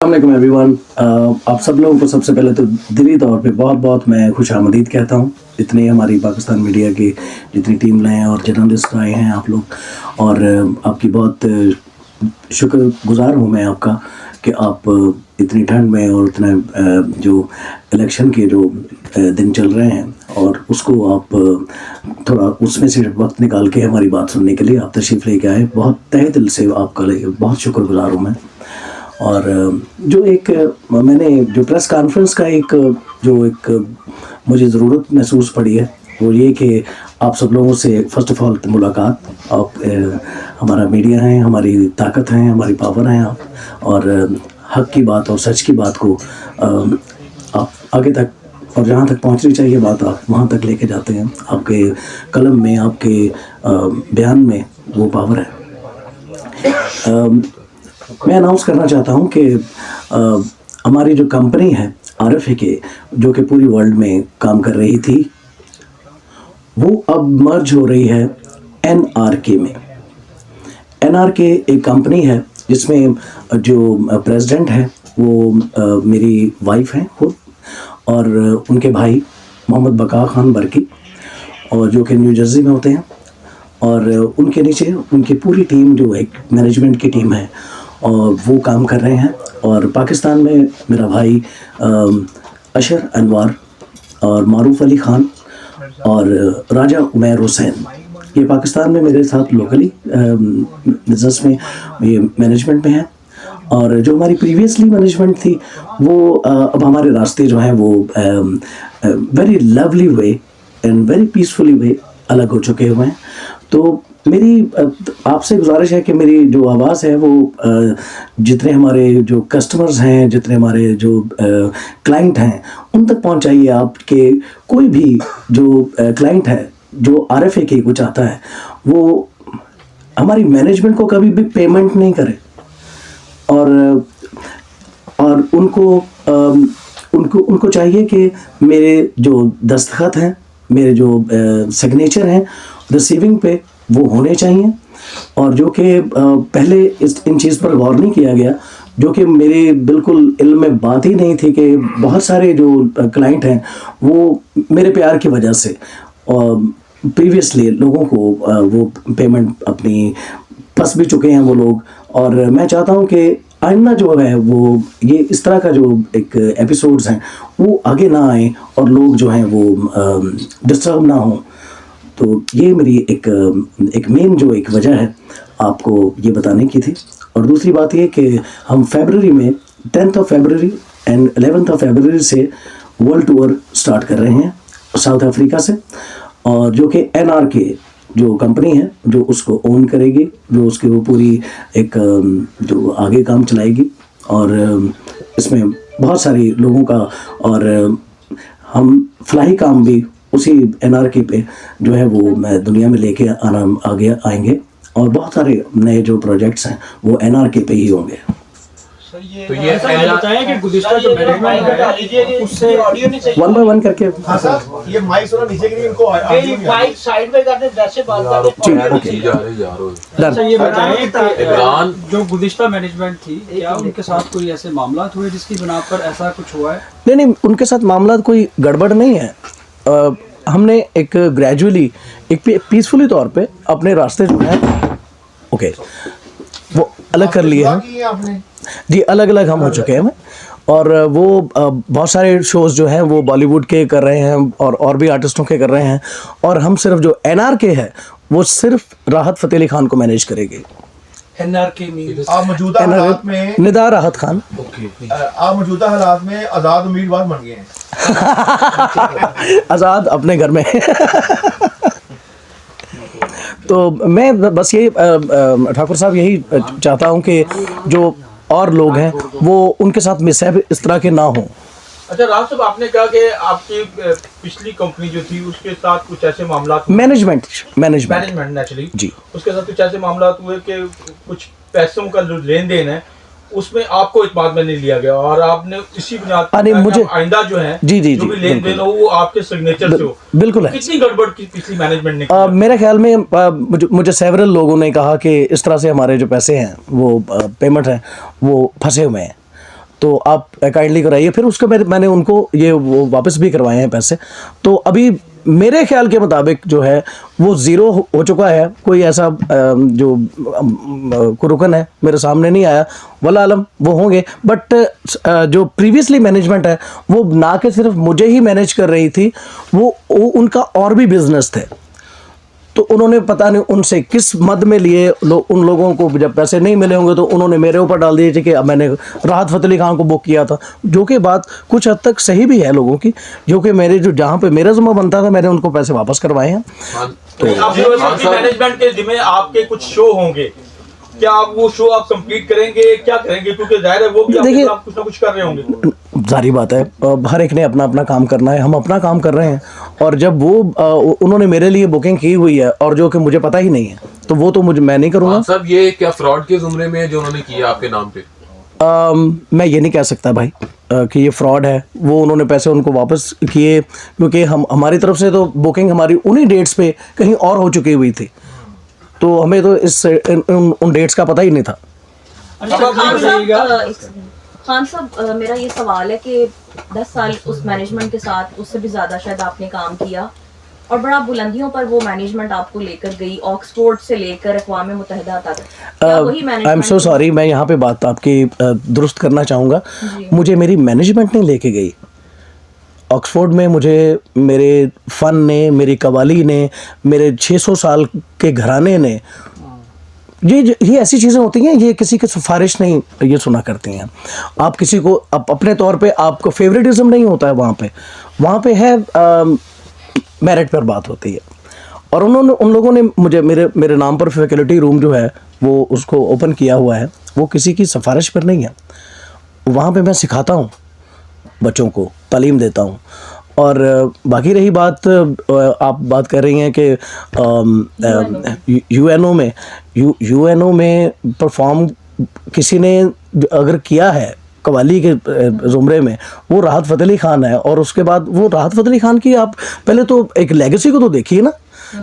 अस्सलाम एवरीवन। आप सब लोगों को सबसे पहले तो दिली तौर पे बहुत बहुत मैं खुशामदीद कहता हूँ। इतनी हमारी पाकिस्तान मीडिया की जितनी टीम हैं और जर्नलिस्ट आए हैं आप लोग, और आपकी बहुत शुक्रगुजार हूँ मैं आपका कि आप इतनी ठंड में और इतना जो इलेक्शन के जो दिन चल रहे हैं और उसको आप थोड़ा उसमें से वक्त निकाल के हमारी बात सुनने के लिए आप तशरीफ़ लेके आए। बहुत तहे दिल से आपका बहुत शुक्रगुजार हूँ मैं। और जो एक मैंने जो प्रेस कॉन्फ्रेंस का एक मुझे ज़रूरत महसूस पड़ी है वो ये कि आप सब लोगों से फ़र्स्ट ऑफ़ ऑल मुलाकात। आप हमारा मीडिया है, हमारी ताकत है, हमारी पावर हैं आप, और हक़ की बात और सच की बात को आप आगे तक और जहाँ तक पहुँचनी चाहिए बात आप वहाँ तक लेके जाते हैं। आपके कलम में, आपके बयान में वो पावर है। मैं अनाउंस करना चाहता हूँ कि हमारी जो कंपनी है RFAK, जो कि पूरी वर्ल्ड में काम कर रही थी, वो अब मर्ज हो रही है NRK में। NRK एक कंपनी है जिसमें जो प्रेसिडेंट है वो मेरी वाइफ हैं खुद, और उनके भाई मोहम्मद बका खान बरकी, और जो कि न्यू जर्सी में होते हैं, और उनके नीचे उनकी पूरी टीम जो एक मैनेजमेंट की टीम है और वो काम कर रहे हैं। और पाकिस्तान में मेरा भाई अशर अनवर और मारूफ अली खान और राजा उमैर हुसैन, ये पाकिस्तान में मेरे साथ लोकली बिजनेस में ये मैनेजमेंट में हैं। और जो हमारी प्रीवियसली मैनेजमेंट थी वो अब हमारे रास्ते जो हैं वो very lovely way and very peacefully way अलग हो चुके हुए हैं। तो मेरी आपसे गुजारिश है कि मेरी जो आवाज़ है वो जितने हमारे जो कस्टमर्स हैं, जितने हमारे जो क्लाइंट हैं, उन तक पहुंचाइए आप कि कोई भी जो क्लाइंट है जो RFAK को चाहता है वो हमारी मैनेजमेंट को कभी भी पेमेंट नहीं करे, और उनको चाहिए कि मेरे जो दस्तखत हैं, मेरे जो सिग्नेचर हैं रिसीविंग पे वो होने चाहिए। और जो कि पहले इन चीज़ पर गौर नहीं किया गया, जो कि मेरे बिल्कुल इल्म में बात ही नहीं थी कि बहुत सारे जो क्लाइंट हैं वो मेरे प्यार की वजह से प्रीवियसली लोगों को वो पेमेंट अपनी फंस भी चुके हैं वो लोग। और मैं चाहता हूँ कि आइंदा जो है वो ये इस तरह का जो एक एपिसोड्स हैं वो आगे ना आए और लोग जो हैं वो डिस्टर्ब ना हो। तो ये मेरी एक मेन जो एक वजह है आपको ये बताने की थी। और दूसरी बात ये कि हम फरवरी में 10th फरवरी एंड 11th फरवरी से वर्ल्ड टूर स्टार्ट कर रहे हैं साउथ अफ्रीका से, और जो कि NRK जो कंपनी है जो उसको ओन करेगी, जो उसकी वो पूरी एक जो आगे काम चलाएगी। और इसमें बहुत सारे लोगों का, और हम फ्लाई काम भी उसी NRK पे जो है वो मैं दुनिया में लेके आगे आएंगे, और बहुत सारे नए जो प्रोजेक्ट्स हैं वो NRK पे ही होंगे। तो ये बताया कि गुज़िश्ता जो मैनेजमेंट है उससे वन बाय वन करके ये माइक थोड़ा नीचे गिरी, इनको माइक साइड में करने जैसे बात डन। ये बताएं कि जो गुज़िश्ता मैनेजमेंट थी क्या उनके साथ कोई ऐसे मामला हुए जिसकी बिना पर ऐसा कुछ हुआ है? नहीं, उनके साथ मामला कोई गड़बड़ नहीं है। हमने एक ग्रेजुअली एक पीसफुली तौर पे अपने रास्ते जो हैं वो अलग कर लिए हैं जी, अलग अलग हम हो चुके हैं। और वो बहुत सारे शोज़ जो हैं वो बॉलीवुड के कर रहे हैं और भी आर्टिस्टों के कर रहे हैं, और हम सिर्फ जो NRK है वो सिर्फ राहत फ़तेह अली खान को मैनेज करेगी। NRK में आप मौजूदा हालात में निदा राहत खान, आप मौजूदा हालात में आज़ाद उम्मीदवार बन गए हैं। आज़ाद अपने घर में तो मैं बस यही ठाकुर साहब यही चाहता हूँ कि जो और लोग हैं वो उनके साथ मिसहैप इस तरह के ना हों। अच्छा राव साहब, आपने कहा कि आपकी पिछली कंपनी जो थी उसके साथ कुछ ऐसे मामला मैनेजमेंट नेचुरली जी, उसके साथ कुछ ऐसे मामला हुए कि कुछ पैसों का जो लेन देन है उसमें आपको इत्मीनान में नहीं लिया गया, और आपने इसी बुनियाद पर मुझे आइंदा जो है जी जो भी लेन देन हो वो आपके सिग्नेचर से हो। बिल्कुल है। कितनी गड़बड़ की पिछली मैनेजमेंट ने मेरे ख्याल में मुझे सेवरल लोगों ने कहा कि इस तरह से हमारे जो पैसे हैं वो पेमेंट हैं वो फंसे हुए हैं। तो आप काइंडली कराइए। फिर उसके बाद मैंने उनको ये वो वापस भी करवाए हैं पैसे। तो अभी मेरे ख्याल के मुताबिक जो है वो ज़ीरो हो चुका है। कोई ऐसा जो रुकन है मेरे सामने नहीं आया, वल्लाह आलम वो होंगे। बट जो प्रीवियसली मैनेजमेंट है वो ना कि सिर्फ मुझे ही मैनेज कर रही थी, वो उनका और भी बिजनेस थे। तो उन्होंने पता नहीं उनसे किस मद में लिए उन लोगों को जब पैसे नहीं मिले होंगे तो उन्होंने मेरे ऊपर डाल दिए थे कि अब मैंने राहत फ़तेह अली खान को बुक किया था, जो कि बात कुछ हद तक सही भी है लोगों की, जो कि मेरे जो जहाँ पे मेरा ज़िम्मा बनता था मैंने उनको पैसे वापस करवाए हैं। तो मैनेजमेंट के जिम्मे आपके कुछ शो होंगे, क्या आप वो शो आप कंप्लीट करेंगे, क्या करेंगे? क्योंकि जाहिर है वो भी आपके खिलाफ कुछ ना कुछ कर रहे होंगे। जारी बात है, हर एक ने अपना अपना काम करना है, हम अपना काम कर रहे हैं। और जब वो उन्होंने मेरे लिए बुकिंग की हुई है और जो कि मुझे पता ही नहीं है, तो वो तो मैं नहीं करूँगा। सब ये क्या फ्रॉड के जुमरे में है जो उन्होंने किया आपके नाम पे? मैं ये नहीं कह सकता भाई कि ये फ्रॉड है। वो उन्होंने पैसे उनको वापस किए, क्योंकि हमारी तरफ से तो बुकिंग हमारी उन्हीं डेट्स पे कहीं और हो चुकी हुई थी, तो हमें तो उन डेट्स का पता ही नहीं था। खान साहब, मेरा ये सवाल है कि 10 साल उस मैनेजमेंट के साथ, उससे भी ज़्यादा शायद आपने काम किया और बड़ा बुलंदियों पर वो मैनेजमेंट आपको लेकर गई, ऑक्सफोर्ड से लेकर अक़वाम मुत्तहिदा तक। आई एम सो सॉरी, मैं यहाँ पे बात आपकी दुरुस्त करना चाहूँगा। मुझे मेरी मैनेजमेंट नहीं लेके गई ऑक्सफोर्ड में, मुझे मेरे फ़न ने, मेरी कवाली ने, मेरे 600 साल के घराने ने, ये ऐसी चीज़ें होती हैं, ये किसी की सिफारिश नहीं ये सुना करती हैं। आप किसी को अपने तौर पे आपको फेवरेटिज्म नहीं होता है वहाँ पे है मेरिट पर बात होती है। और उन लोगों ने मुझे मेरे नाम पर फैकल्टी रूम जो है वो उसको ओपन किया हुआ है, वो किसी की सिफारिश पर नहीं है। वहाँ पे मैं सिखाता हूँ बच्चों को, तालीम देता हूँ। और बाकी रही बात, आप बात कर रही हैं कि यूएनओ में परफॉर्म किसी ने अगर किया है कवाली के ज़ुमरे में, वो राहत फ़तेह अली खान है। और उसके बाद वो राहत फ़तेह अली खान की आप पहले तो एक लेगेसी को तो देखिए ना,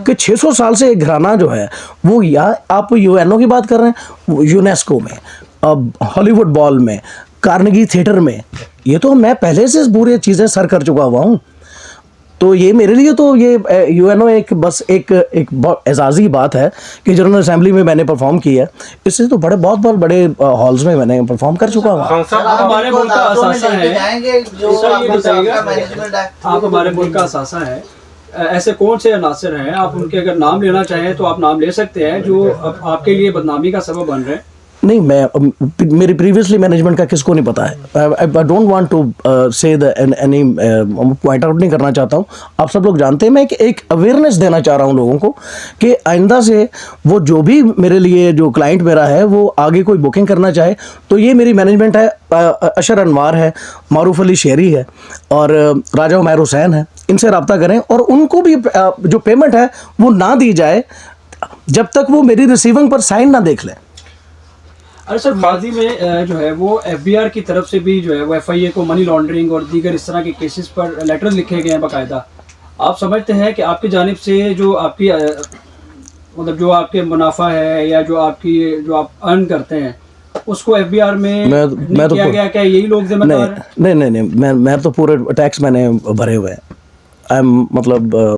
कि 600 साल से एक घराना जो है वो, या आप यूएनओ की बात कर रहे हैं, यूनेस्को में, अब हॉलीवुड बॉल में, कार्नेगी थिएटर में, ये तो मैं पहले से पूरी चीज़ें सर कर चुका हुआ हूँ। तो ये मेरे लिए तो ये यूएनओ एक बस एक बहुत एजाज़ी बात है कि जनरल असेंबली में मैंने परफॉर्म किया है। इससे तो बहुत बड़े हॉल्स में मैंने परफॉर्म कर चुका हूँ। आप हमारे मुल्क का असासा है, आप हमारे मुल्क का असासा है। ऐसे कौन से अनासर हैं, आप उनके अगर नाम लेना चाहें तो आप नाम ले सकते हैं, जो आपके लिए बदनामी का सबब बन रहे हैं? नहीं, मैं मेरी प्रीवियसली मैनेजमेंट का किसको नहीं पता है। आई डोंट वांट टू से एनी पॉइंट आउट नहीं करना चाहता हूँ। आप सब लोग जानते हैं, मैं एक अवेयरनेस देना चाह रहा हूँ लोगों को कि आइंदा से वो जो भी मेरे लिए जो क्लाइंट मेरा है वो आगे कोई बुकिंग करना चाहे तो ये मेरी मैनेजमेंट है, अशर अनवार है, मारूफ अली शेरी है और राजा उमैर हुसैन है, इनसे रब्ता करें और उनको भी जो पेमेंट है वो ना दी जाए जब तक वो मेरी रिसीविंग पर साइन ना देख लें। अरे सर, माजी में जो है वो एफबीआर की तरफ से भी जो है वो एफआईए को मनी लॉन्ड्रिंग और दीगर इस तरह के केसेस पर लेटर लिखे गए हैं बाकायदा। आप समझते हैं कि आपकी जानिब से जो आपकी मतलब जो आपके मुनाफा है या जो आप अर्न करते हैं उसको एफबीआर में मैं किया गया, क्या यही लोग जिम्मेदार हैं? नहीं, मैं तो पूरे टैक्स मैंने भरे हुए हैं। आई एम मतलब